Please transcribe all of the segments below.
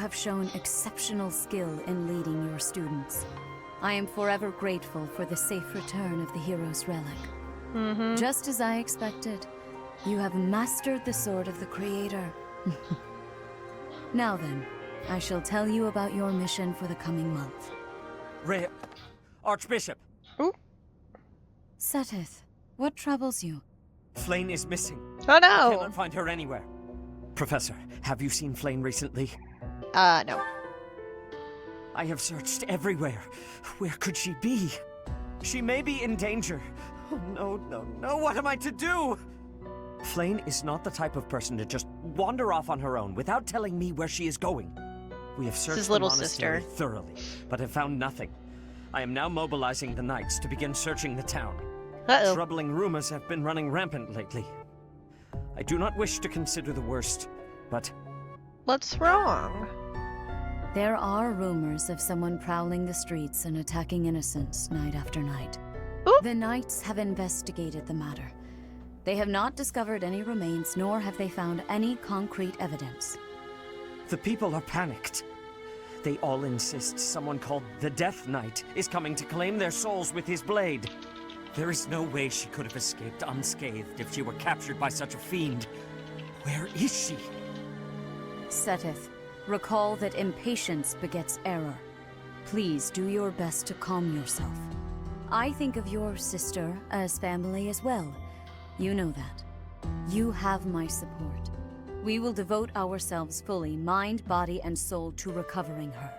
have shown exceptional skill in leading your students. I am forever grateful for the safe return of the hero's relic. Just as I expected, you have mastered the sword of the Creator. Now then, I shall tell you about your mission for the coming month. Archbishop! Ooh. Seteth, what troubles you? Flayn is missing. Oh I no! cannot find her anywhere. Professor, have you seen Flayn recently? No. I have searched everywhere. Where could she be? She may be in danger. Oh no, what am I to do? Flayn is not the type of person to just wander off on her own without telling me where she is going. We have searched the little monastery sister. thoroughly, but have found nothing. I am now mobilizing the knights to begin searching the town. Uh-oh. Troubling rumors have been running rampant lately. I do not wish to consider the worst, but... What's wrong? There are rumors of someone prowling the streets and attacking innocents night after night. Ooh. The knights have investigated the matter. They have not discovered any remains, nor have they found any concrete evidence. The people are panicked. They all insist someone called the Death Knight is coming to claim their souls with his blade. There is no way she could have escaped unscathed if she were captured by such a fiend. Where is she? Seteth, recall that impatience begets error. Please do your best to calm yourself. I think of your sister as family as well. You know that. You have my support. We will devote ourselves fully, mind, body, and soul, to recovering her.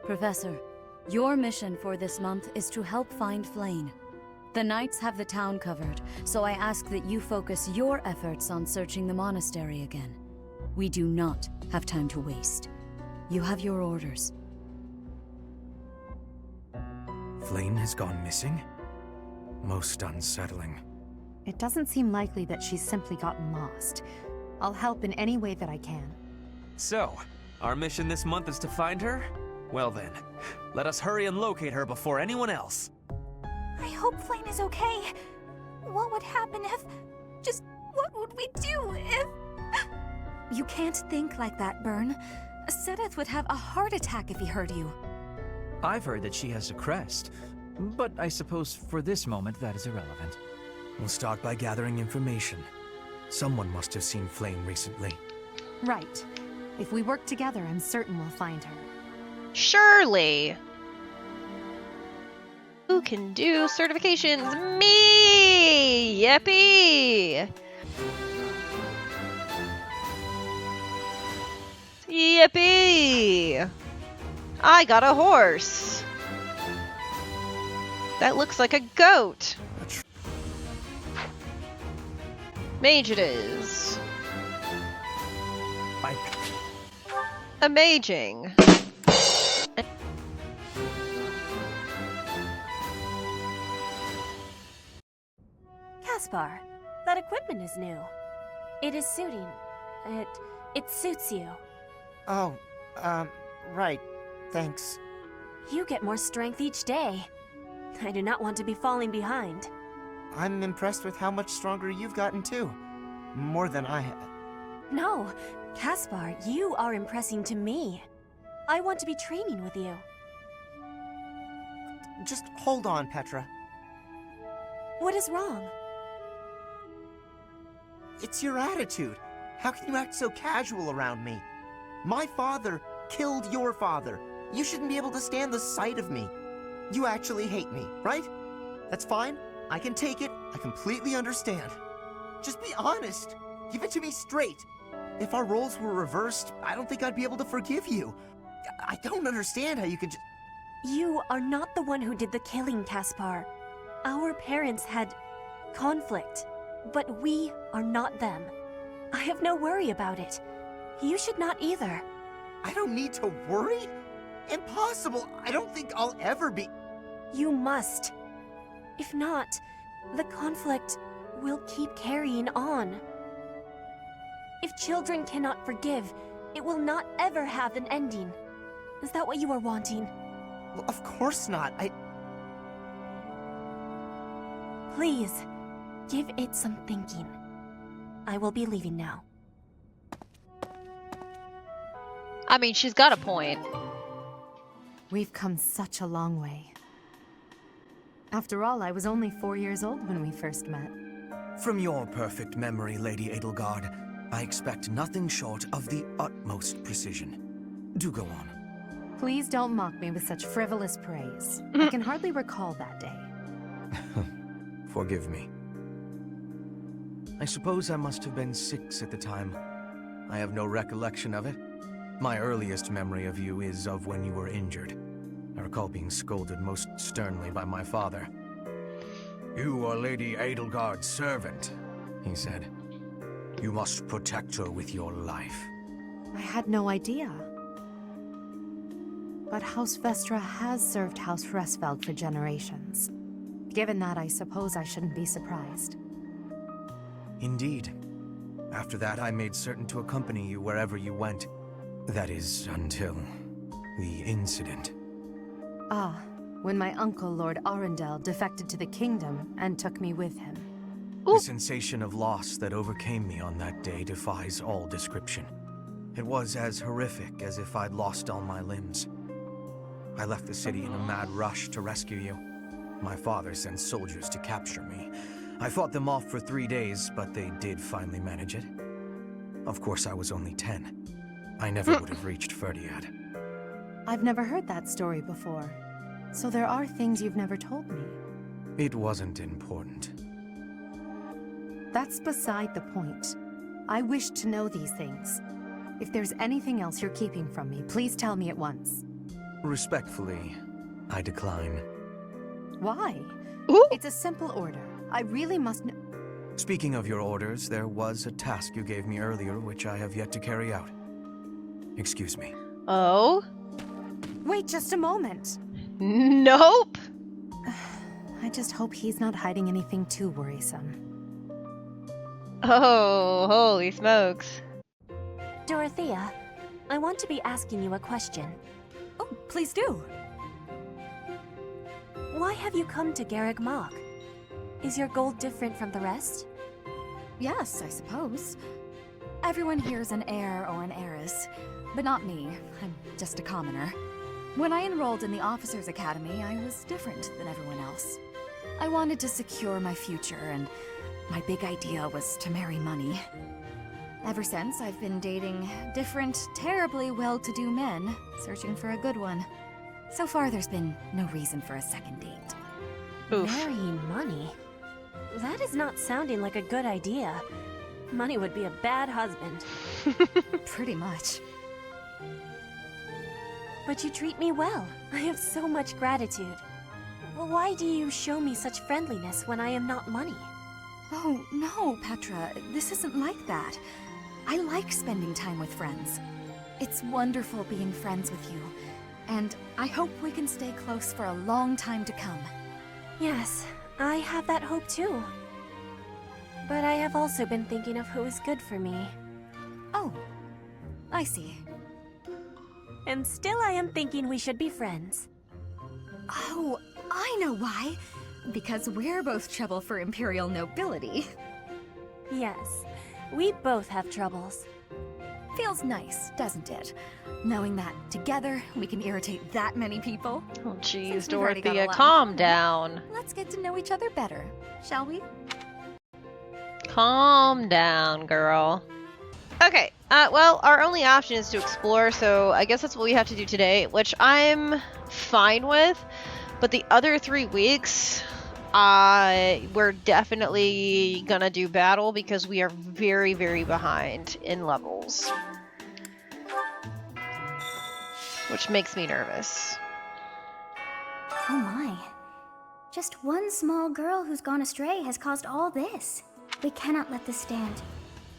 Professor, your mission for this month is to help find Flayn. The knights have the town covered, so I ask that you focus your efforts on searching the monastery again. We do not have time to waste. You have your orders. Flayn has gone missing? Most unsettling. It doesn't seem likely that she's simply gotten lost. I'll help in any way that I can. So, our mission this month is to find her? Well then, let us hurry and locate her before anyone else. I hope Flayn is okay. What would happen if... Just what would we do if... You can't think like that, Byrne. Seteth would have a heart attack if he heard you. I've heard that she has a crest, but I suppose for this moment that is irrelevant. We'll start by gathering information. Someone must have seen Flayn recently. Right. If we work together, I'm certain we'll find her. Surely. Who can do certifications? Me! Yippee! Yippee! I got a horse. That looks like a goat. Mage it is. A maging. Caspar, that equipment is new. It is suiting. It suits you. Oh, right. Thanks. You get more strength each day. I do not want to be falling behind. I'm impressed with how much stronger you've gotten too. More than I have. No, Caspar, you are impressing to me. I want to be training with you. Just hold on, Petra. What is wrong? It's your attitude. How can you act so casual around me? My father killed your father. You shouldn't be able to stand the sight of me. You actually hate me, right? That's fine. I can take it. I completely understand. Just be honest. Give it to me straight. If our roles were reversed, I don't think I'd be able to forgive you. I don't understand how you could just... You are not the one who did the killing, Caspar. Our parents had conflict, but we are not them. I have no worry about it. You should not either. I don't need to worry? Impossible! I don't think I'll ever be... You must. If not, the conflict will keep carrying on. If children cannot forgive, it will not ever have an ending. Is that what you are wanting? Well, of course not. Please, give it some thinking. I will be leaving now. I mean, she's got a point. We've come such a long way. After all, I was only 4 years old when we first met. From your perfect memory, Lady Edelgard, I expect nothing short of the utmost precision. Do go on. Please don't mock me with such frivolous praise. I can hardly recall that day. Forgive me. I suppose I must have been 6 at the time. I have no recollection of it. My earliest memory of you is of when you were injured. I recall being scolded most sternly by my father. "You are Lady Edelgard's servant," he said. "You must protect her with your life." I had no idea. But House Vestra has served House Hresfeld for generations. Given that, I suppose I shouldn't be surprised. Indeed. After that, I made certain to accompany you wherever you went. That is, until the incident. Ah, when my uncle, Lord Arundel, defected to the kingdom and took me with him. The sensation of loss that overcame me on that day defies all description. It was as horrific as if I'd lost all my limbs. I left the city in a mad rush to rescue you. My father sent soldiers to capture me. I fought them off for 3 days, but they did finally manage it. Of course, I was only 10. I never would have reached Ferdiad. I've never heard that story before. So there are things you've never told me. It wasn't important. That's beside the point. I wish to know these things. If there's anything else you're keeping from me, please tell me at once. Respectfully, I decline. Why? Ooh. It's a simple order. I really must know. Speaking of your orders, there was a task you gave me earlier which I have yet to carry out. Excuse me. Oh? Wait just a moment. Nope. I just hope he's not hiding anything too worrisome. Oh, holy smokes. Dorothea, I want to be asking you a question. Oh, please do. Why have you come to Garreg Mach? Is your goal different from the rest? Yes, I suppose. Everyone here's an heir or an heiress, but not me. I'm just a commoner. When I enrolled in the Officers' Academy, I was different than everyone else. I wanted to secure my future, and my big idea was to marry money. Ever since, I've been dating different, terribly well-to-do men, searching for a good one. So far, there's been no reason for a second date. Oof. Marrying money? That is not sounding like a good idea. Money would be a bad husband. Pretty much. But you treat me well. I have so much gratitude. Well, why do you show me such friendliness when I am not money? Oh, no, Petra. This isn't like that. I like spending time with friends. It's wonderful being friends with you. And I hope we can stay close for a long time to come. Yes, I have that hope too. But I have also been thinking of who is good for me. Oh, I see. And still I am thinking we should be friends. Oh, I know why. Because we're both trouble for Imperial nobility. Yes, we both have troubles. Feels nice, doesn't it? Knowing that together we can irritate that many people. Oh, jeez, Since we've already got a Dorothea, lot in calm common, down. Let's get to know each other better, shall we? Calm down, girl. Okay, well, our only option is to explore, so I guess that's what we have to do today, which I'm fine with. But the other 3 weeks, we're definitely gonna do battle because we are very, very behind in levels. Which makes me nervous. Oh my. Just one small girl who's gone astray has caused all this. We cannot let this stand.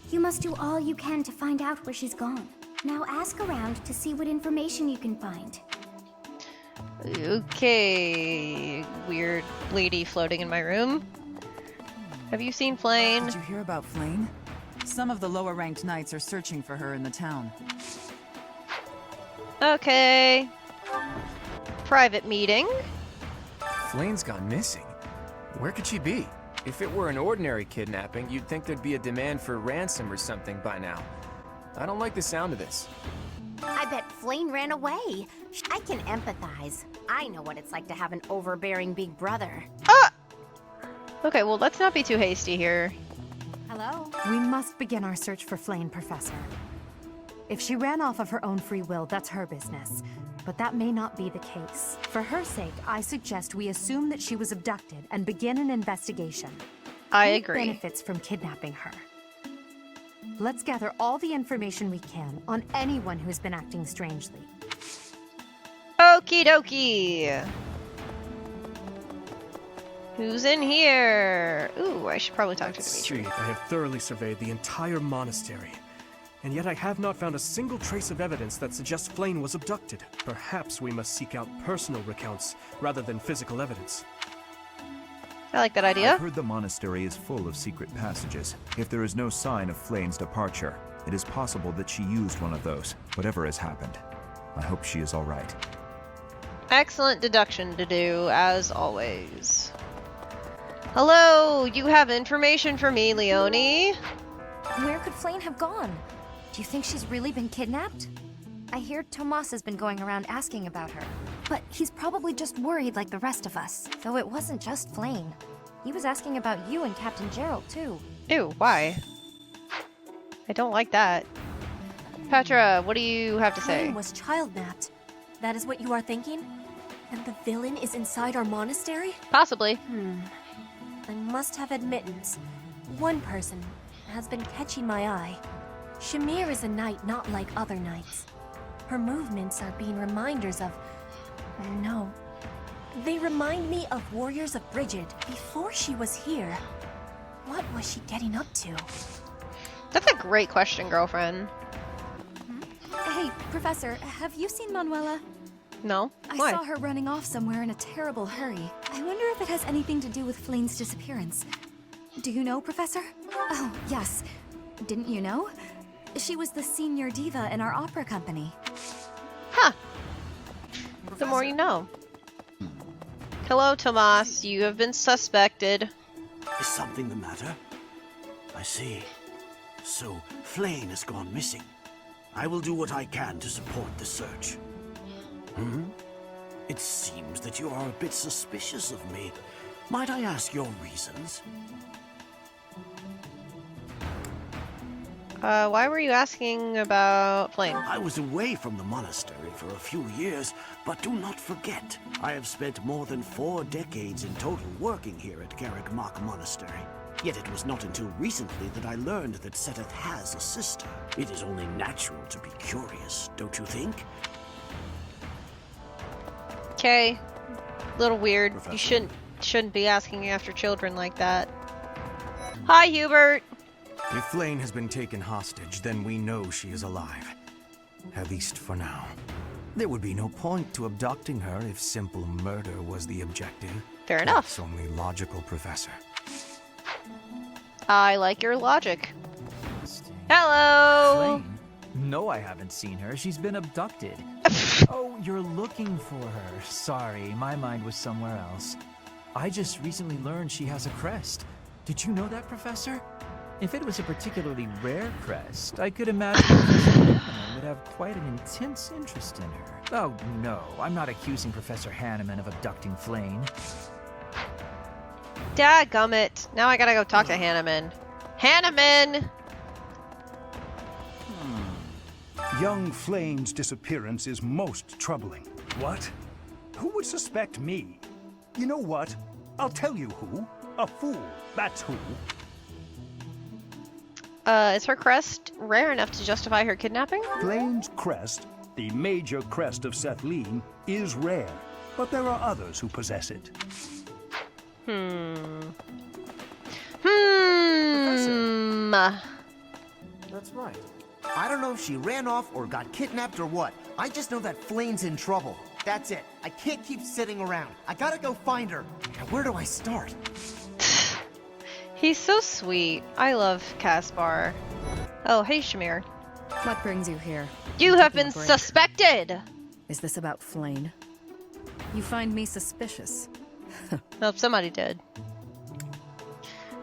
You must do all you can to find out where she's gone. Now ask around to see what information you can find. Okay, weird lady floating in my room. Have you seen Flayn? Did you hear about Flayn? Some of the lower-ranked knights are searching for her in the town. Okay. Private meeting. Flayn's gone missing. Where could she be? If it were an ordinary kidnapping, you'd think there'd be a demand for ransom or something by now. I don't like the sound of this. I bet Flayn ran away. I can empathize. I know what it's like to have an overbearing big brother. Ah! Okay, well, let's not be too hasty here. Hello? We must begin our search for Flayn, Professor. If she ran off of her own free will, that's her business. But that may not be the case. For her sake, I suggest we assume that she was abducted and begin an investigation. I Who agree. benefits from kidnapping her? Let's gather all the information we can on anyone who's been acting strangely. Okie dokie. Who's in here? Ooh, I should probably talk to Dimitri. I have thoroughly surveyed the entire monastery, and yet I have not found a single trace of evidence that suggests Flayn was abducted. Perhaps we must seek out personal recounts rather than physical evidence. I like that idea. I've heard the monastery is full of secret passages. If there is no sign of Flayn's departure, it is possible that she used one of those, whatever has happened. I hope she is all right. Excellent deduction to do, as always. Hello, you have information for me, Leonie. Where could Flayn have gone? Do you think she's really been kidnapped? I hear Tomas has been going around asking about her. But he's probably just worried like the rest of us. Though it wasn't just Flayn. He was asking about you and Captain Gerald, too. Ew, why? I don't like that. Petra, what do you have to say? Flayn was child-napped. That is what you are thinking? And the villain is inside our monastery? Possibly. I must have admittance. One person has been catching my eye. Shamir is a knight not like other knights. Her movements are being reminders of... No. They remind me of warriors of Brigid before she was here. What was she getting up to? That's a great question, girlfriend. Hey, Professor, have you seen Manuela? No? I Why? saw her running off somewhere in a terrible hurry. I wonder if it has anything to do with Flayn's disappearance. Do you know, Professor? Oh, yes. Didn't you know? She was the senior diva in our opera company. Huh. The more you know. Hello, Tomas. You have been suspected. Is something the matter? I see. So, Flayn has gone missing. I will do what I can to support the search. It seems that you are a bit suspicious of me. Might I ask your reasons? Why were you asking about Flayn? I was away from the monastery for a few years, but do not forget, I have spent more than 4 decades in total working here at Garreg-Mach Monastery. Yet it was not until recently that I learned that Seteth has a sister. It is only natural to be curious, don't you think? Okay. Little weird. Professor. You shouldn't be asking after children like that. Hi, Hubert. If Flayn has been taken hostage, then we know she is alive. At least for now. There would be no point to abducting her if simple murder was the objective. Fair enough. That's only logical, Professor. I like your logic. Hello! Flayn? No, I haven't seen her. She's been abducted. Oh, you're looking for her. Sorry, my mind was somewhere else. I just recently learned she has a crest. Did you know that, Professor? If it was a particularly rare crest, I could imagine Professor Hanneman would have quite an intense interest in her. Oh, no, I'm not accusing Professor Hanneman of abducting Flayn. Dadgummit. Now I gotta go talk to Hanneman. Hanneman! Young Flayn's disappearance is most troubling. What? Who would suspect me? You know what? I'll tell you who. A fool, that's who. Is her crest rare enough to justify her kidnapping? Flayn's crest, the major crest of Sethlin, is rare, but there are others who possess it. That's right. I don't know if she ran off or got kidnapped or what. I just know that Flayn's in trouble. That's it. I can't keep sitting around. I gotta go find her. Now, where do I start? He's so sweet. I love Caspar. Oh, hey, Shamir. What brings you here? You have been Break. suspected! Is this about Flayn? You find me suspicious. Well, somebody did.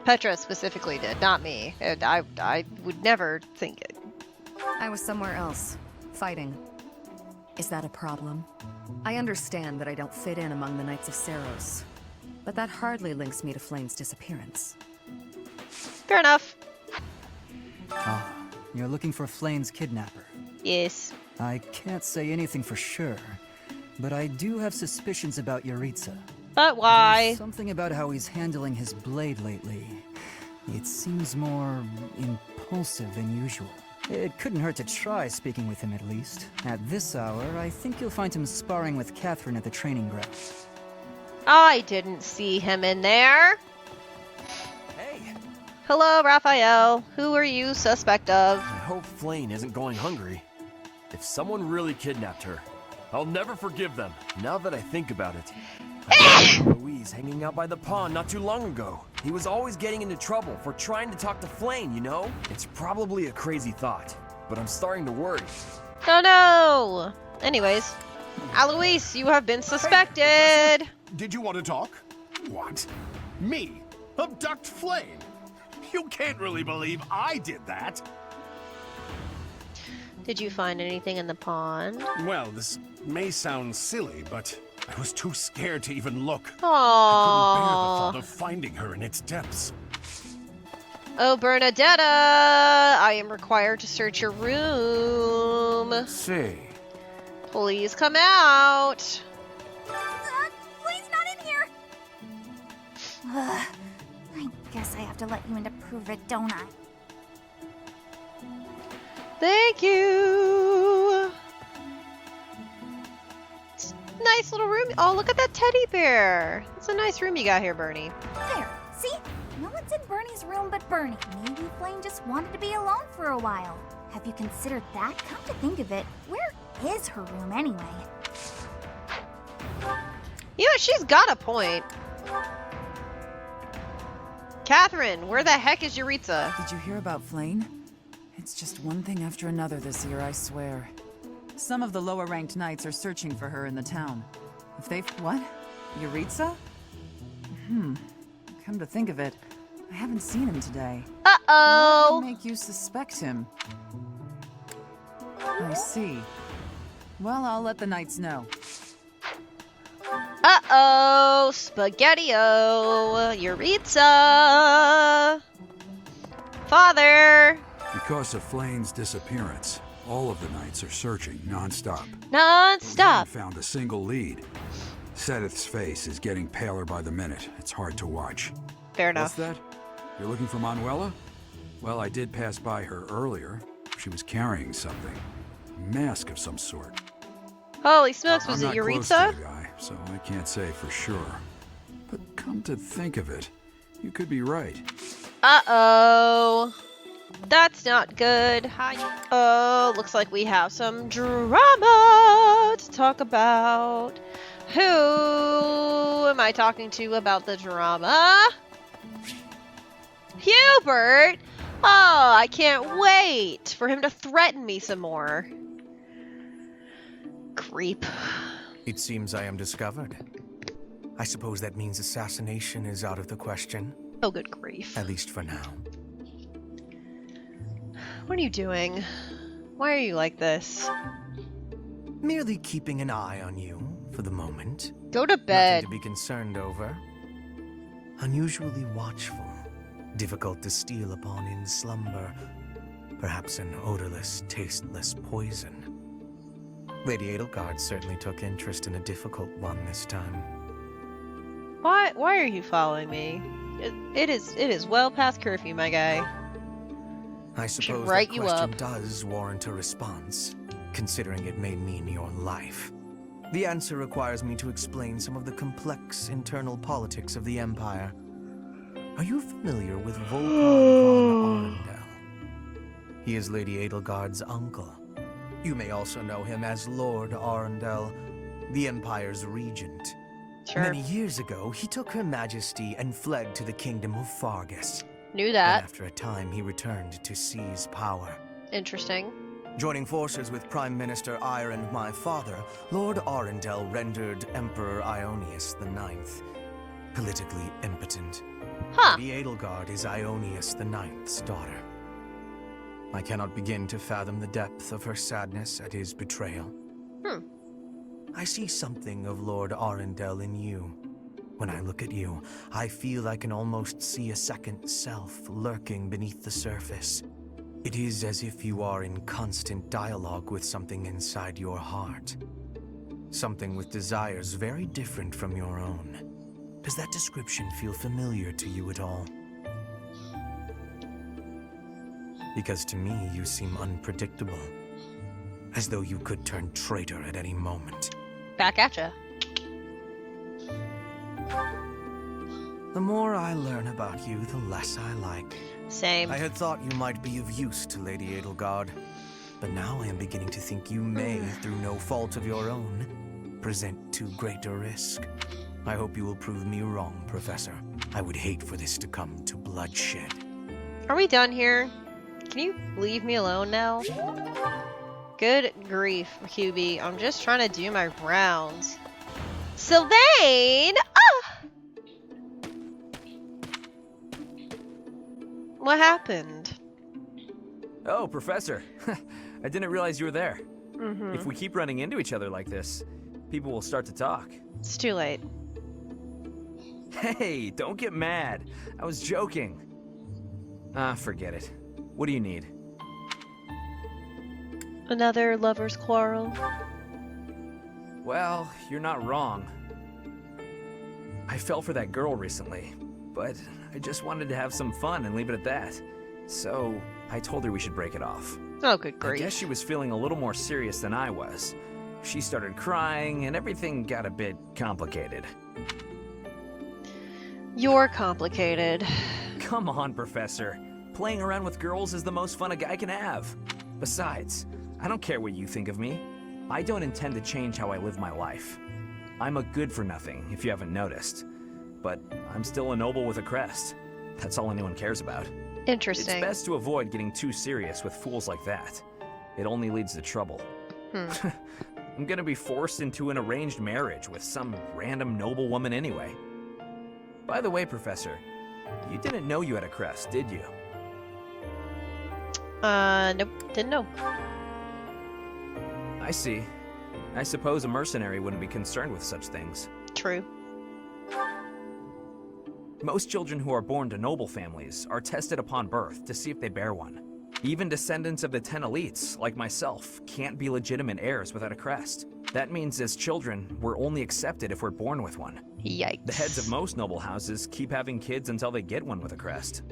Petra specifically did, not me. I would never think it. I was somewhere else. Fighting. Is that a problem? I understand that I don't fit in among the Knights of Seiros, but that hardly links me to Flayn's disappearance. Fair enough. Ah, you're looking for Flayn's kidnapper. Yes. I can't say anything for sure, but I do have suspicions about Yuritsa. But why? There's something about how he's handling his blade lately. It seems more impulsive than usual. It couldn't hurt to try speaking with him at least. At this hour, I think you'll find him sparring with Catherine at the training ground. I didn't see him in there. Hey. Hello, Raphael. Who are you suspect of? I hope Flayn isn't going hungry. If someone really kidnapped her, I'll never forgive them. Now that I think about it, I saw Louise hanging out by the pond not too long ago. He was always getting into trouble for trying to talk to Flayn, you know? It's probably a crazy thought, but I'm starting to worry. Oh no! Anyways, Alois, you have been suspected! Hey, did you want to talk? What? Me? Abduct Flayn? You can't really believe I did that. Did you find anything in the pond? Well, this may sound silly, but I was too scared to even look. Aww. I couldn't bear the thought of finding her in its depths. Oh, Bernadetta! I am required to search your room. See. Please come out. Flayn's not in here! I guess I have to let you in to prove it, don't I? Thank you. It's a nice little room. Oh, look at that teddy bear. It's a nice room you got here, Bernie. There, see? No one's in Bernie's room but Bernie. Maybe Flayn just wanted to be alone for a while. Have you considered that? Come to think of it, where is her room anyway? You know, she's got a point. Catherine, where the heck is Yuritsa? Did you hear about Flayn? It's just one thing after another this year, I swear. Some of the lower-ranked knights are searching for her in the town. If they've... What? Yuritsa? Come to think of it, I haven't seen him today. Uh-oh! What would make you suspect him? I see. Well, I'll let the knights know. Uh-oh! Spaghetti-o! Yuritsa! Father! Because of Flayn's disappearance, all of the knights are searching non-stop. Non-stop! We haven't found a single lead. Seteth's face is getting paler by the minute. It's hard to watch. Fair enough. What's that? You're looking for Manuela? Well, I did pass by her earlier. She was carrying something. A mask of some sort. Holy smokes, was it I'm not close Yuritsa? to the guy, so I can't say for sure. But come to think of it, you could be right. Uh-oh. That's not good. Hi. Oh, looks like we have some drama to talk about. Who am I talking to about the drama? Hubert! Oh, I can't wait for him to threaten me some more. Creep. It seems I am discovered. I suppose that means assassination is out of the question. Oh, good grief. At least for now. What are you doing? Why are you like this? Merely keeping an eye on you for the moment. Go to bed. Nothing to be concerned over. Unusually watchful. Difficult to steal upon in slumber. Perhaps an odorless, tasteless poison. Lady Edelgard certainly took interest in a difficult one this time. Why are you following me? It is well past curfew, my guy. I suppose that question does warrant a response, considering it may mean your life. The answer requires me to explain some of the complex internal politics of the Empire. Are you familiar with Volkan von Arundel? He is Lady Edelgard's uncle. You may also know him as Lord Arundel, the Empire's regent. Sure. Many years ago, he took Her Majesty and fled to the Kingdom of Fargus. Knew that. And after a time, he returned to seize power. Interesting. Joining forces with Prime Minister Ire and my father, Lord Arundel rendered Emperor Ionius IX politically impotent. Huh. Lady Edelgard is Ionius IX's daughter. I cannot begin to fathom the depth of her sadness at his betrayal. I see something of Lord Arundel in you. When I look at you, I feel I can almost see a second self lurking beneath the surface. It is as if you are in constant dialogue with something inside your heart. Something with desires very different from your own. Does that description feel familiar to you at all? Because to me, you seem unpredictable. As though you could turn traitor at any moment. Back at ya. The more I learn about you, the less I like. Same. I had thought you might be of use to Lady Edelgard, but now I am beginning to think you may, through no fault of your own, present too great a risk. I hope you will prove me wrong, Professor. I would hate for this to come to bloodshed. Are we done here? Can you leave me alone now? Good grief, QB. I'm just trying to do my rounds. Sylvain! Ah! What happened? Oh, Professor. I didn't realize you were there. Mm-hmm. If we keep running into each other like this, people will start to talk. It's too late. Hey, don't get mad. I was joking. Forget it. What do you need? Another lover's quarrel. Well, you're not wrong. I fell for that girl recently, but I just wanted to have some fun and leave it at that. So, I told her we should break it off. Oh, good grief. I guess she was feeling a little more serious than I was. She started crying, and everything got a bit complicated. You're complicated. Come on, Professor. Playing around with girls is the most fun a guy can have. Besides, I don't care what you think of me. I don't intend to change how I live my life. I'm a good-for-nothing, if you haven't noticed. But I'm still a noble with a crest. That's all anyone cares about. Interesting. It's best to avoid getting too serious with fools like that. It only leads to trouble. I'm gonna be forced into an arranged marriage with some random noble woman anyway. By the way, Professor, you didn't know you had a crest, did you? Nope, didn't know. I see. I suppose a mercenary wouldn't be concerned with such things. True. Most children who are born to noble families are tested upon birth to see if they bear one. Even descendants of the 10 elites, like myself, can't be legitimate heirs without a crest. That means as children, we're only accepted if we're born with one. Yikes. The heads of most noble houses keep having kids until they get one with a crest.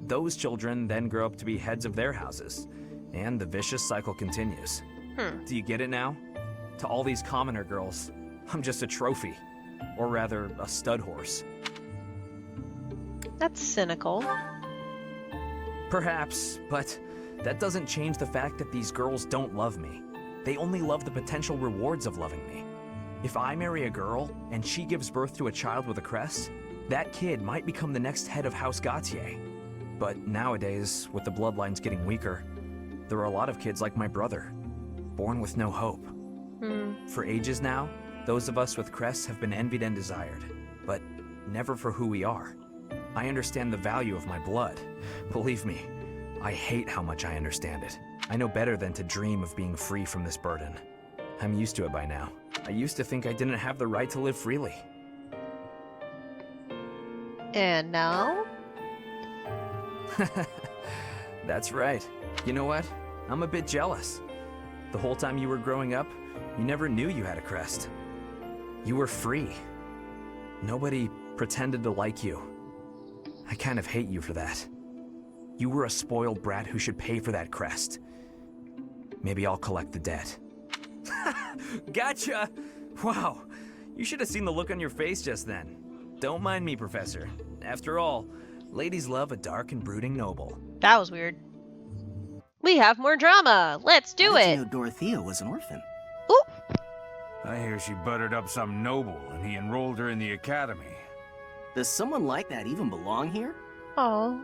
Those children then grow up to be heads of their houses, and the vicious cycle continues. Do you get it now? To all these commoner girls, I'm just a trophy. Or rather, a stud horse. That's cynical. Perhaps, but that doesn't change the fact that these girls don't love me. They only love the potential rewards of loving me. If I marry a girl, and she gives birth to a child with a crest, that kid might become the next head of House Gautier. But nowadays, with the bloodlines getting weaker, there are a lot of kids like my brother, born with no hope. For ages now, those of us with crests have been envied and desired, but never for who we are. I understand the value of my blood. Believe me, I hate how much I understand it. I know better than to dream of being free from this burden. I'm used to it by now. I used to think I didn't have the right to live freely. And now? That's right. You know what? I'm a bit jealous. The whole time you were growing up, you never knew you had a crest. You were free. Nobody pretended to like you. I kind of hate you for that. You were a spoiled brat who should pay for that crest. Maybe I'll collect the debt. Gotcha! Wow, you should have seen the look on your face just then. Don't mind me, Professor. After all, ladies love a dark and brooding noble. That was weird. We have more drama. Let's do How did it. you know Dorothea was an orphan? Ooh. I hear she buttered up some noble and he enrolled her in the academy. Does someone like that even belong here? Oh.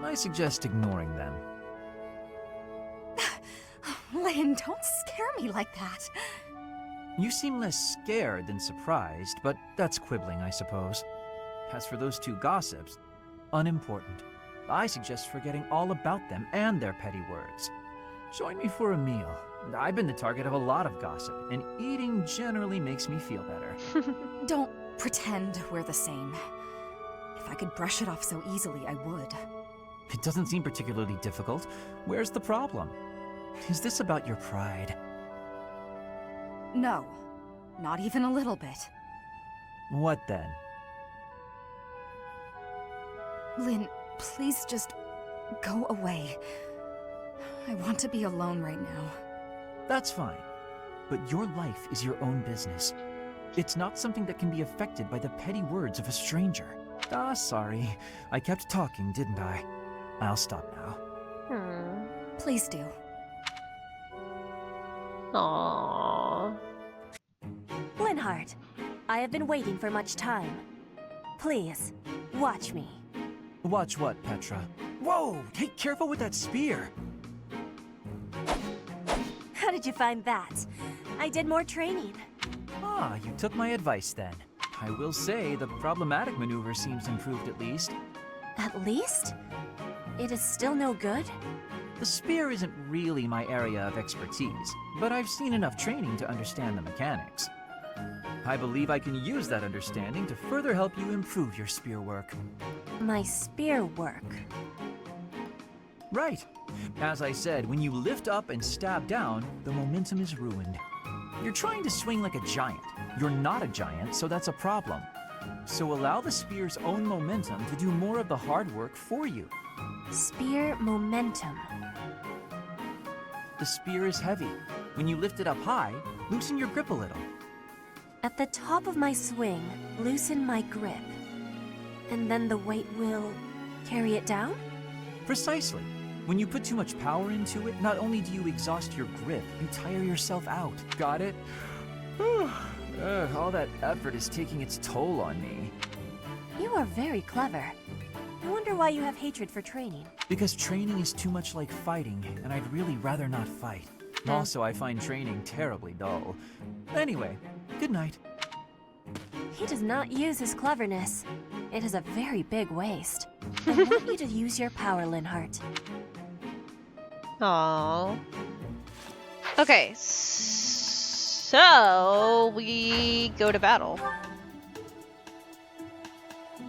I suggest ignoring them. Lynn, don't scare me like that. You seem less scared than surprised, but that's quibbling, I suppose. As for those two gossips, unimportant. I suggest forgetting all about them and their petty words. Join me for a meal. I've been the target of a lot of gossip, and eating generally makes me feel better. Don't pretend we're the same. If I could brush it off so easily, I would. It doesn't seem particularly difficult. Where's the problem? Is this about your pride? No, not even a little bit. What then? Lynn, please just go away. I want to be alone right now. That's fine. But your life is your own business. It's not something that can be affected by the petty words of a stranger. Ah, sorry. I kept talking, didn't I? I'll stop now. Please do. Aww. Linhardt, I have been waiting for much time. Please, watch me. Watch what, Petra? Whoa! Hey, careful with that spear! How did you find that? I did more training. Ah, you took my advice then. I will say the problematic maneuver seems improved at least. At least? It is still no good? The spear isn't really my area of expertise, but I've seen enough training to understand the mechanics. I believe I can use that understanding to further help you improve your spear work. My spear work? Right. As I said, when you lift up and stab down, the momentum is ruined. You're trying to swing like a giant. You're not a giant, so that's a problem. So allow the spear's own momentum to do more of the hard work for you. Spear momentum. The spear is heavy. When you lift it up high, loosen your grip a little. At the top of my swing, loosen my grip. And then the weight will carry it down? Precisely. When you put too much power into it, not only do you exhaust your grip, you tire yourself out. Got it? All that effort is taking its toll on me. You are very clever. I wonder why you have hatred for training. Because training is too much like fighting, and I'd really rather not fight. Also, I find training terribly dull. Anyway, good night. He does not use his cleverness. It is a very big waste. I want you to use your power, Linhardt. Aww. Okay, so we go to battle.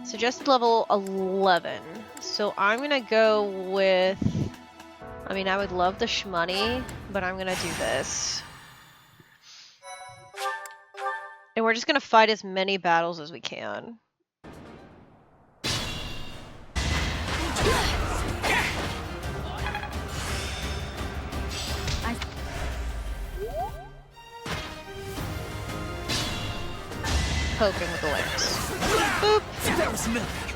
Suggested level 11. So I'm gonna go with... I mean, I would love the shmoney, but I'm gonna do this. And we're just gonna fight as many battles as we can. Poking with the lance. Boop. That was nothing.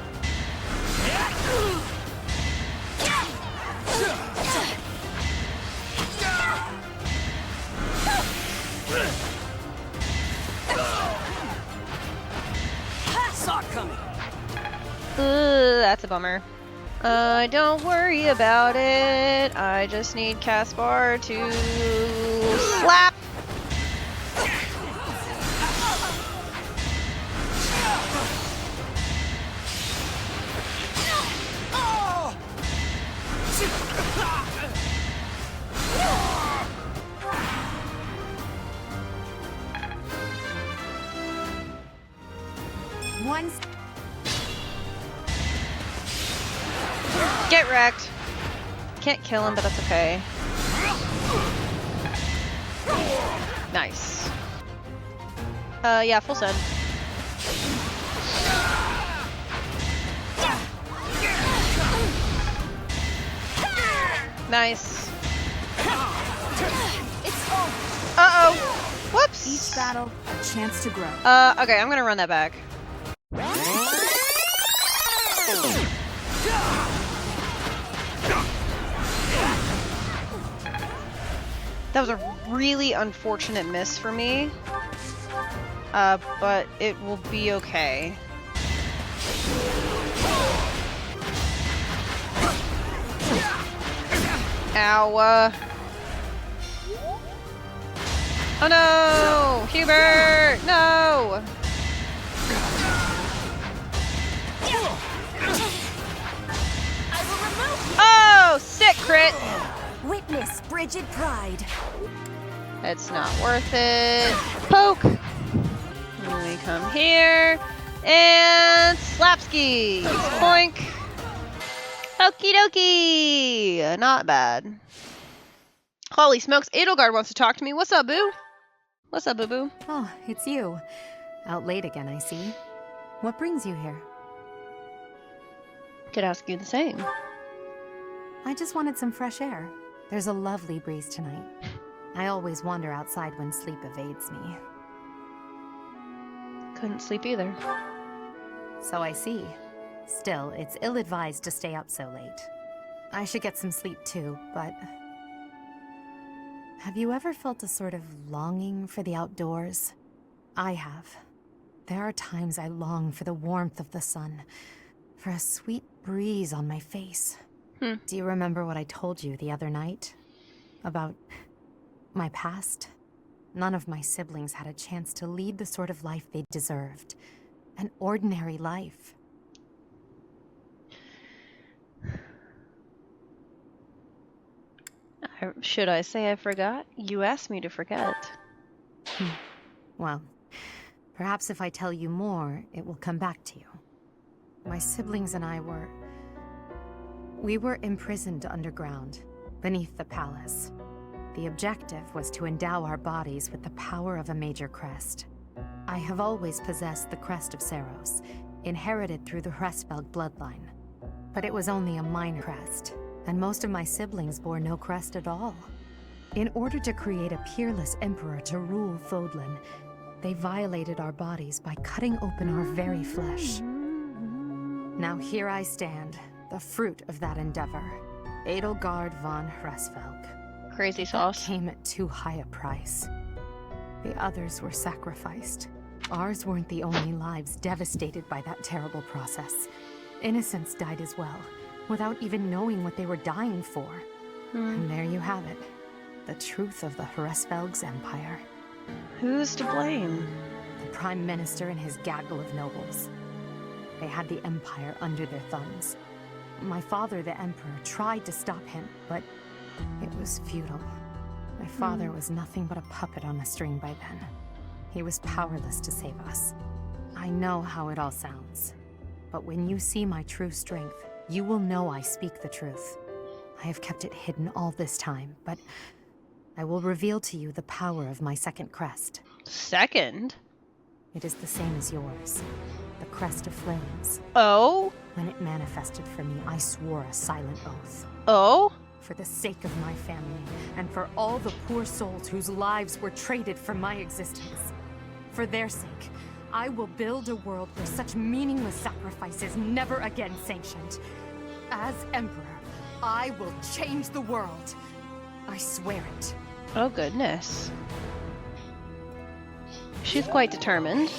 Saw it coming. That's a bummer. Don't worry about it. I just need Caspar to slap. Get wrecked. Can't kill him, but that's okay. Nice. Yeah, full send. Nice. Uh-oh. Whoops. Each battle, a chance to grow. Okay, I'm gonna run that back. That was a really unfortunate miss for me, but it will be okay. Ow! Oh no! Heal Saber! No! Oh, sick crit! Witness Brigid Pride. It's not worth it. Poke! And we come here. And Slapski! Boink! Okie dokie! Not bad. Holy smokes, Edelgard wants to talk to me. What's up, boo? What's up, boo-boo? Oh, it's you. Out late again, I see. What brings you here? Could ask you the same. I just wanted some fresh air. There's a lovely breeze tonight. I always wander outside when sleep evades me. Couldn't sleep either. So I see. Still, it's ill-advised to stay up so late. I should get some sleep too, but... Have you ever felt a sort of longing for the outdoors? I have. There are times I long for the warmth of the sun, for a sweet breeze on my face. Do you remember what I told you the other night? About my past? None of my siblings had a chance to lead the sort of life they deserved. An ordinary life. Should I say I forgot? You asked me to forget. Well, perhaps if I tell you more, it will come back to you. My siblings and I we were imprisoned underground, beneath the palace. The objective was to endow our bodies with the power of a major crest. I have always possessed the crest of Seiros, inherited through the Hresvelg bloodline. But it was only a minor crest, and most of my siblings bore no crest at all. In order to create a peerless emperor to rule Fodlan, they violated our bodies by cutting open our very flesh. Now here I stand, the fruit of that endeavor. Edelgard von Hresvelg. Crazy sauce. That came at too high a price. The others were sacrificed. Ours weren't the only lives devastated by that terrible process. Innocents died as well, without even knowing what they were dying for. And there you have it. The truth of the Hresvelg's empire. Who's to blame? The Prime Minister and his gaggle of nobles. They had the empire under their thumbs. My father, the Emperor, tried to stop him, but it was futile. My father was nothing but a puppet on a string by then. He was powerless to save us. I know how it all sounds, but when you see my true strength, you will know I speak the truth. I have kept it hidden all this time, but I will reveal to you the power of my second crest. Second? It is the same as yours. The crest of flames. Oh? When it manifested for me, I swore a silent oath. Oh? For the sake of my family, and for all the poor souls whose lives were traded for my existence. For their sake, I will build a world where such meaningless sacrifice is never again sanctioned. As Emperor, I will change the world. I swear it. Oh, goodness. She's quite determined.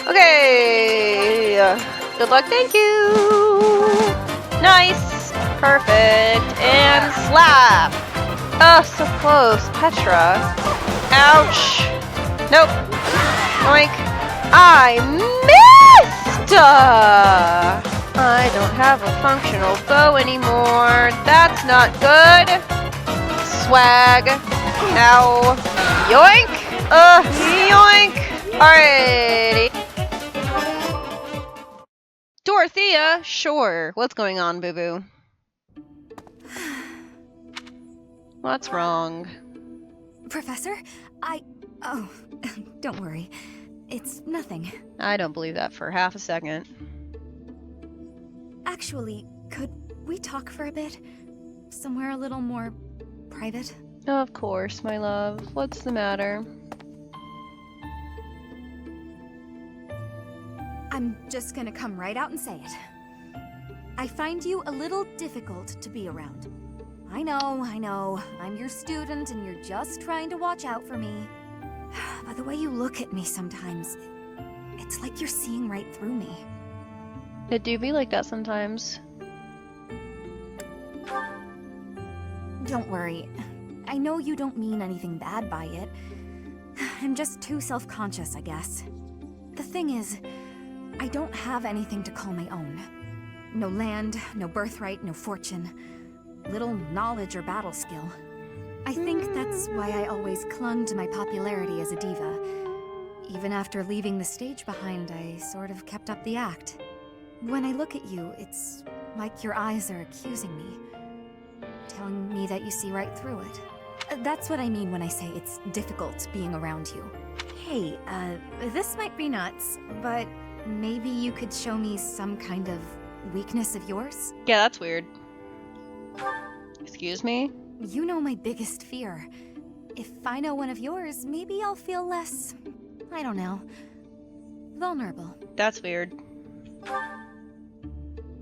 Okay! Good luck, thank you! Nice! Perfect! And slap! Oh, so close. Petra. Ouch! Nope. Oink. I missed! I don't have a functional bow anymore. That's not good. Swag. Ow. Yoink! Yoink! Alrighty. Dorothea? Sure. What's going on, boo-boo? What's wrong? Professor, Oh, don't worry. It's nothing. I don't believe that for half a second. Actually, could we talk for a bit? Somewhere a little more private? Of course, my love. What's the matter? I'm just gonna come right out and say it. I find you a little difficult to be around. I know. I'm your student and you're just trying to watch out for me. But the way you look at me sometimes, it's like you're seeing right through me. It do be like that sometimes. Don't worry. I know you don't mean anything bad by it. I'm just too self-conscious, I guess. The thing is, I don't have anything to call my own. No land, no birthright, no fortune. Little knowledge or battle skill. I think that's why I always clung to my popularity as a diva. Even after leaving the stage behind, I sort of kept up the act. When I look at you, it's like your eyes are accusing me. Telling me that you see right through it. That's what I mean when I say it's difficult being around you. Hey, this might be nuts, but maybe you could show me some kind of weakness of yours? Yeah, that's weird. Excuse me? You know my biggest fear. If I know one of yours, maybe I'll feel less, I don't know, vulnerable. That's weird.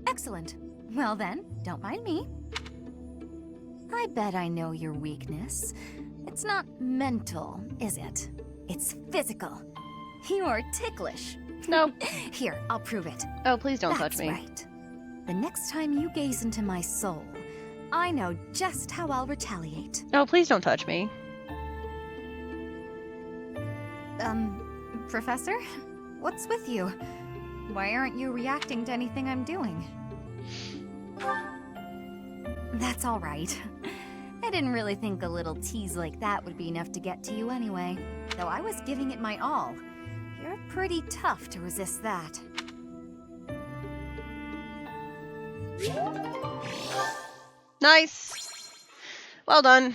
Excellent. Well then, don't mind me. I bet I know your weakness. It's not mental, is it? It's physical. You're ticklish. Nope. Here, I'll prove it. Oh, please don't touch me. That's right. The next time you gaze into my soul, I know just how I'll retaliate. Oh, please don't touch me. Professor? What's with you? Why aren't you reacting to anything I'm doing? That's all right. I didn't really think a little tease like that would be enough to get to you anyway. Though I was giving it my all. You're pretty tough to resist that. Nice. Well done.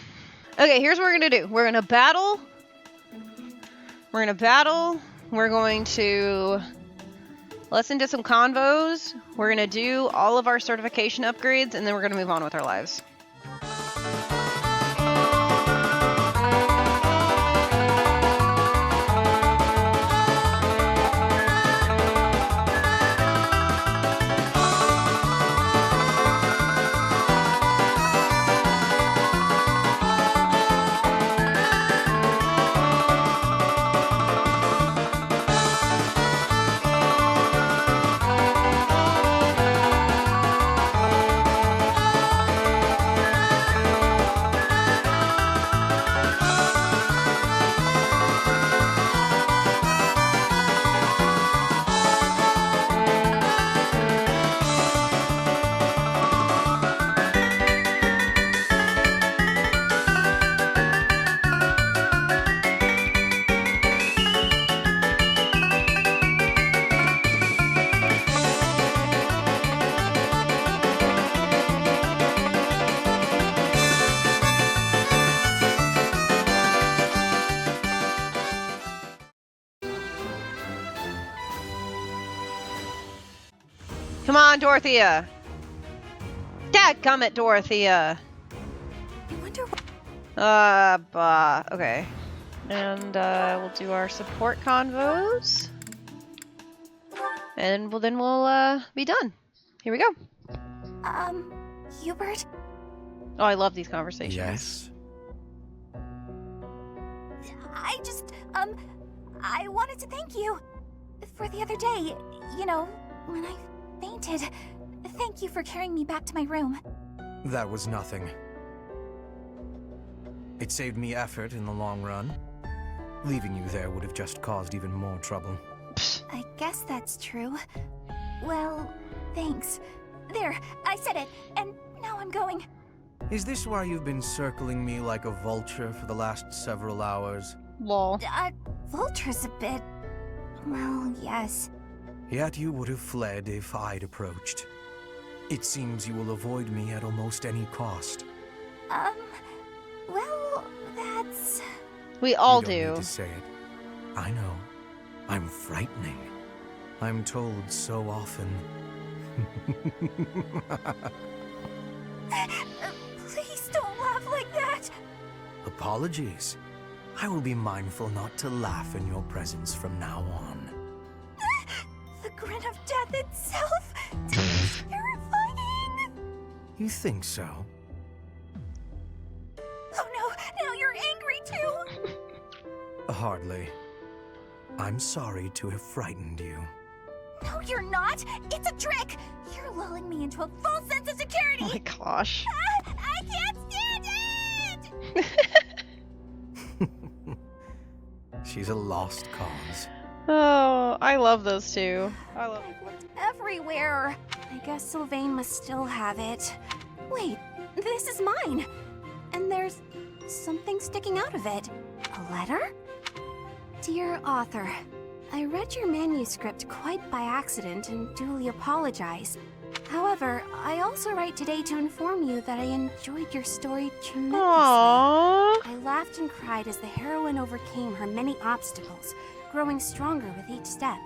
Okay, here's what we're gonna do. We're gonna battle. We're going to listen to some convos. We're gonna do all of our certification upgrades, and then we're gonna move on with our lives. Come on, Dorothea! Dadgummit, Dorothea! I wonder what... Okay. And, we'll do our support convos. And then we'll be done. Here we go. Hubert? Oh, I love these conversations. Yes? I wanted to thank you for the other day. You know, when I fainted. Thank you for carrying me back to my room. That was nothing. It saved me effort in the long run. Leaving you there would have just caused even more trouble. I guess that's true. Well, thanks. There, I said it, and now I'm going. Is this why you've been circling me like a vulture for the last several hours? Lol. Vulture's a bit... well, yes. Yet you would have fled if I'd approached. It seems you will avoid me at almost any cost. Well, that's... We all you don't do. Need to say it. I know. I'm frightening. I'm told so often. Please don't laugh like that! Apologies. I will be mindful not to laugh in your presence from now on. The grin of death itself! Terrifying! You think so? Oh no, now you're angry too! Hardly. I'm sorry to have frightened you. No, you're not! It's a trick! You're lulling me into a false sense of security! Oh my gosh. I can't stand it! She's a lost cause. Oh, I love those two. I love Everywhere. I guess Sylvain must still have it. Wait, this is mine. And there's something sticking out of it. A letter? Dear author, I read your manuscript quite by accident and duly apologize. However, I also write today to inform you that I enjoyed your story tremendously. Aww. I laughed and cried as the heroine overcame her many obstacles, growing stronger with each step.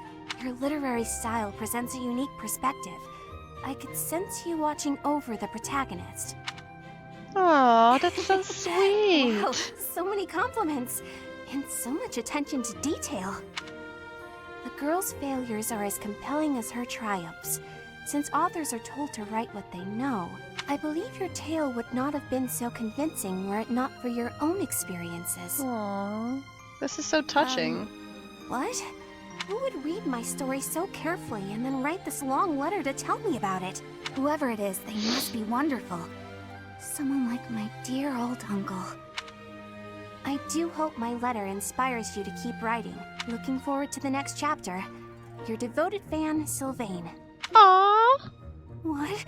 Your literary style presents a unique perspective. I could sense you watching over the protagonist. Aw, that's so sweet. Wow, so many compliments, and so much attention to detail. The girl's failures are as compelling as her triumphs. Since authors are told to write what they know, I believe your tale would not have been so convincing were it not for your own experiences. Aww, this is so touching. What? Who would read my story so carefully and then write this long letter to tell me about it? Whoever it is, they must be wonderful. Someone like my dear old uncle. I do hope my letter inspires you to keep writing. Looking forward to the next chapter. Your devoted fan, Sylvain. Aww. What?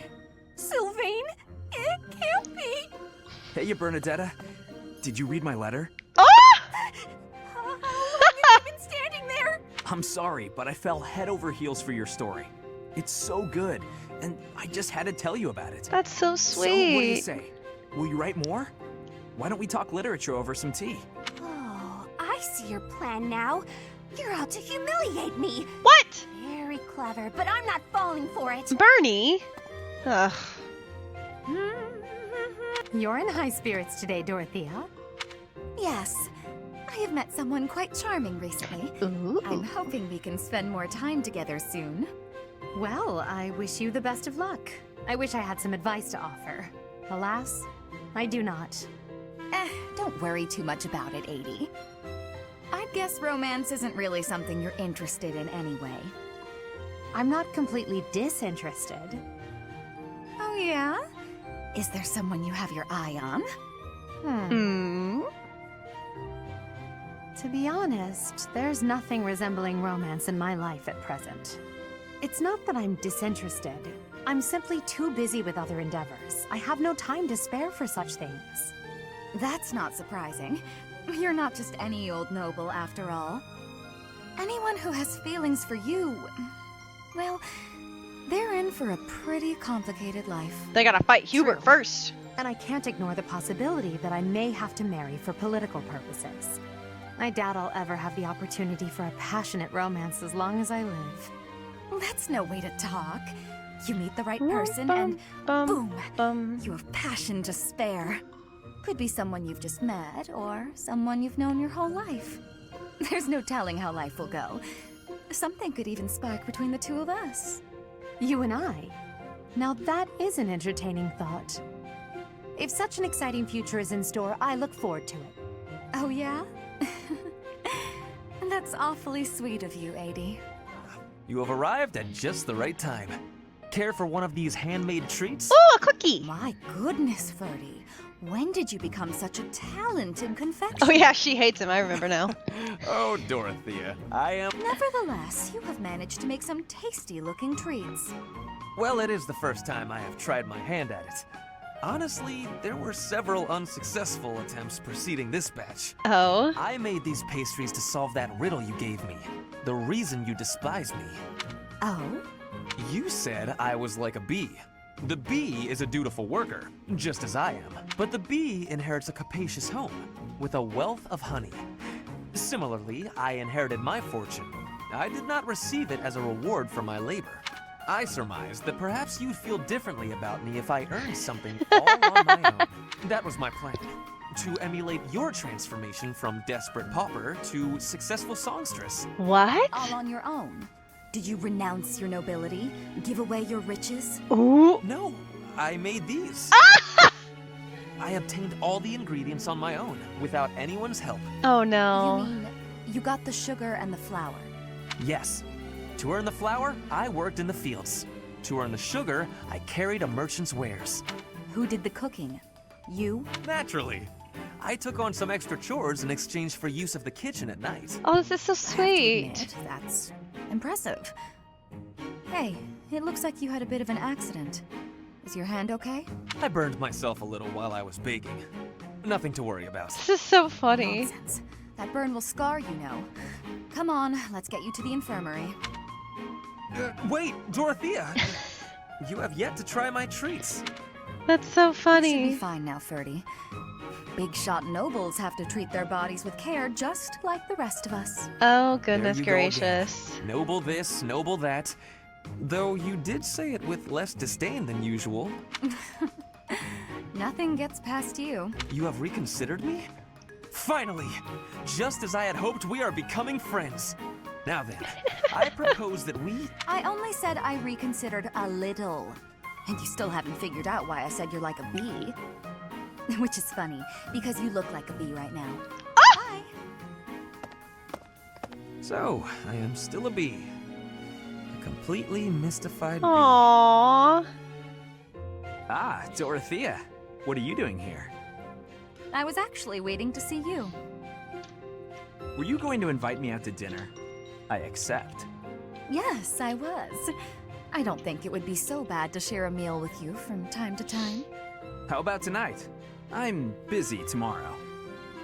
Sylvain? It can't be! Hey, you Bernadetta. Did you read my letter? How long have you been standing there? I'm sorry, but I fell head over heels for your story. It's so good, and I just had to tell you about it. That's so sweet. So, what do you say? Will you write more? Why don't we talk literature over some tea? Oh, I see your plan now. You're out to humiliate me. What? Very clever, but I'm not falling for it. Bernie? Ugh. You're in high spirits today, Dorothea. Yes. I have met someone quite charming recently. Ooh. I'm hoping we can spend more time together soon. Well, I wish you the best of luck. I wish I had some advice to offer. Alas, I do not. Don't worry too much about it, Adie. I'd guess romance isn't really something you're interested in anyway. I'm not completely disinterested. Oh yeah? Is there someone you have your eye on? To be honest, there's nothing resembling romance in my life at present. It's not that I'm disinterested. I'm simply too busy with other endeavors. I have no time to spare for such things. That's not surprising. You're not just any old noble, after all. Anyone who has feelings for you, well, they're in for a pretty complicated life. They gotta fight Hubert first. And I can't ignore the possibility that I may have to marry for political purposes. I doubt I'll ever have the opportunity for a passionate romance as long as I live. That's no way to talk. You meet the right person and boom, you have passion to spare. Could be someone you've just met or someone you've known your whole life. There's no telling how life will go. Something could even spark between the two of us. You and I? Now that is an entertaining thought. If such an exciting future is in store, I look forward to it. Oh yeah? That's awfully sweet of you, Adie. You have arrived at just the right time. Care for one of these handmade treats? Oh, a cookie! My goodness, Ferdy. When did you become such a talent in confection? Oh yeah, she hates him, I remember now. Oh, Dorothea, I am... Nevertheless, you have managed to make some tasty-looking treats. Well, it is the first time I have tried my hand at it. Honestly, there were several unsuccessful attempts preceding this batch. Oh? I made these pastries to solve that riddle you gave me. The reason you despise me. Oh? You said I was like a bee. The bee is a dutiful worker, just as I am. But the bee inherits a capacious home, with a wealth of honey. Similarly, I inherited my fortune. I did not receive it as a reward for my labor. I surmised that perhaps you'd feel differently about me if I earned something all on my own. That was my plan. To emulate your transformation from desperate pauper to successful songstress. What? All on your own? Did you renounce your nobility? Give away your riches? Ooh. No, I made these. I obtained all the ingredients on my own, without anyone's help. Oh no. You mean, you got the sugar and the flour? Yes. To earn the flour, I worked in the fields. To earn the sugar, I carried a merchant's wares. Who did the cooking? You? Naturally. I took on some extra chores in exchange for use of the kitchen at night. Oh, this is so I have to sweet. admit, that's impressive. Hey, it looks like you had a bit of an accident. Is your hand okay? I burned myself a little while I was baking. Nothing to worry about. This is so funny. Nonsense. That burn will scar you, know. Come on, let's get you to the infirmary. Wait, Dorothea! You have yet to try my treats. That's so You should funny. be fine now, Ferdy. Big shot nobles have to treat their bodies with care just like the rest of us. Oh, goodness There you go again. gracious. Noble this, noble that. Though you did say it with less disdain than usual. Nothing gets past you. You have reconsidered me? Finally! Just as I had hoped, we are becoming friends. Now then, I propose that we... I only said I reconsidered a little. And you still haven't figured out why I said you're like a bee. Which is funny, because you look like a bee right now. Bye! So, I am still a bee. A completely mystified bee. Aww. Ah, Dorothea. What are you doing here? I was actually waiting to see you. Were you going to invite me out to dinner? I accept. Yes, I was. I don't think it would be so bad to share a meal with you from time to time. How about tonight? I'm busy tomorrow.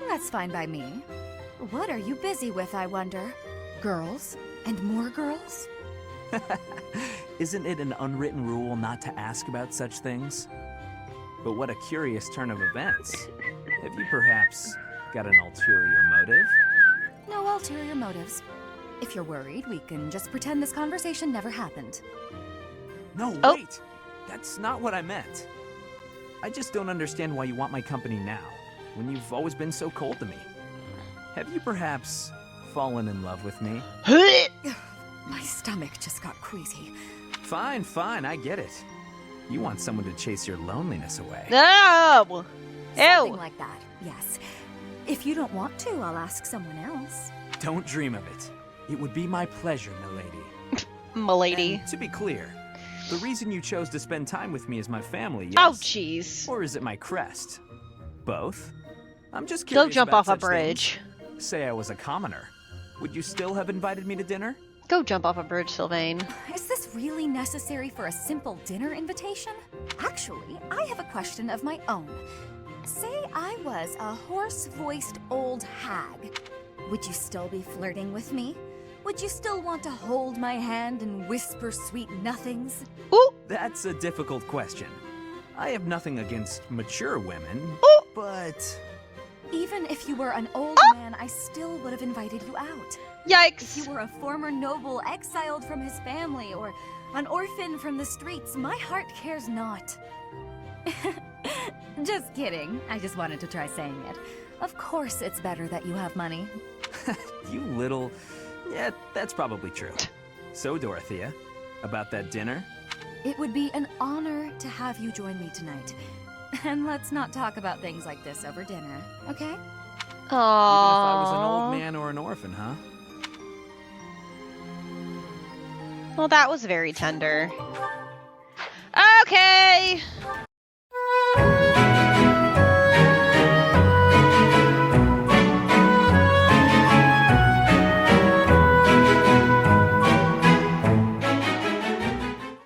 That's fine by me. What are you busy with, I wonder? Girls? And more girls? Isn't it an unwritten rule not to ask about such things? But what a curious turn of events. Have you perhaps got an ulterior motive? No ulterior motives. If you're worried, we can just pretend this conversation never happened. No, wait! That's not what I meant. I just don't understand why you want my company now, when you've always been so cold to me. Have you perhaps fallen in love with me? My stomach just got queasy. Fine, fine, I get it. You want someone to chase your loneliness away. No! Something like that, yes. If you don't want to, I'll ask someone else. Don't dream of it. It would be my pleasure, milady. Milady. And to be clear, the reason you chose to spend time with me is my family, yes? Oh, jeez. Or is it my crest? Both? I'm just Go curious jump about off a such bridge. things. Say I was a commoner. Would you still have invited me to dinner? Go jump off a bridge, Sylvain. Is this really necessary for a simple dinner invitation? Actually, I have a question of my own. Say I was a hoarse-voiced old hag. Would you still be flirting with me? Would you still want to hold my hand and whisper sweet nothings? Ooh! That's a difficult question. I have nothing against mature women, but... Even if you were an old man, I still would have invited you out. Yikes! If you were a former noble exiled from his family, or an orphan from the streets, my heart cares not. Just kidding. I just wanted to try saying it. Of course it's better that you have money. You little... Yeah, that's probably true. So, Dorothea, about that dinner? It would be an honor to have you join me tonight. And let's not talk about things like this over dinner, okay? Even if I was an old man or an orphan, huh? Well, that was very tender. Okay!